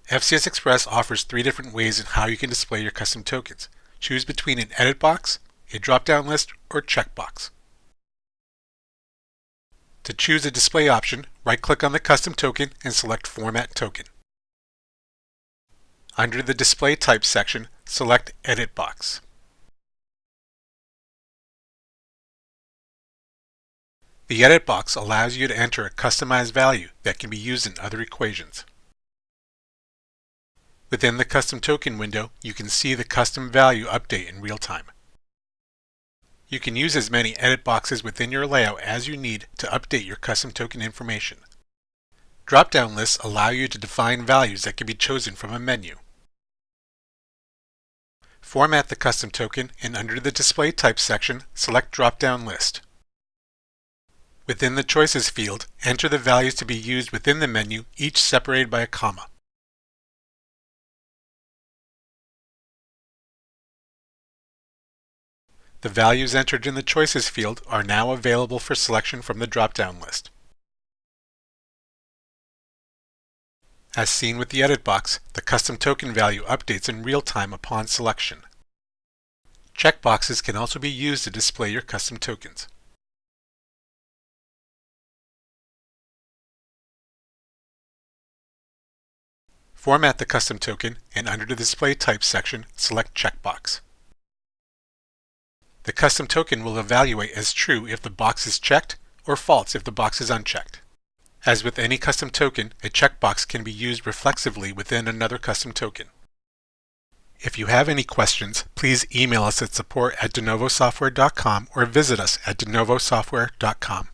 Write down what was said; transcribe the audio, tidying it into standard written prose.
FCS Express offers 3 different ways in how you can display your custom tokens. Choose between an edit box, a drop-down list, or checkbox. To choose a display option, right-click on the custom token and select Format Token. Under the Display Type section, select Edit Box. The Edit box allows you to enter a customized value that can be used in other equations. Within the Custom Token window, you can see the custom value update in real time. You can use as many edit boxes within your layout as you need to update your custom token information. Drop-down lists allow you to define values that can be chosen from a menu. Format the custom token and under the Display Type section, select Drop-down List. Within the Choices field, enter the values to be used within the menu, each separated by a comma. The values entered in the Choices field are now available for selection from the drop-down list. As seen with the edit box, the custom token value updates in real time upon selection. Checkboxes can also be used to display your custom tokens. Format the custom token and under the Display Type section, select Checkbox. The custom token will evaluate as true if the box is checked or false if the box is unchecked. As with any custom token, a checkbox can be used reflexively within another custom token. If you have any questions, please email us at support@denovosoftware.com or visit us at denovosoftware.com.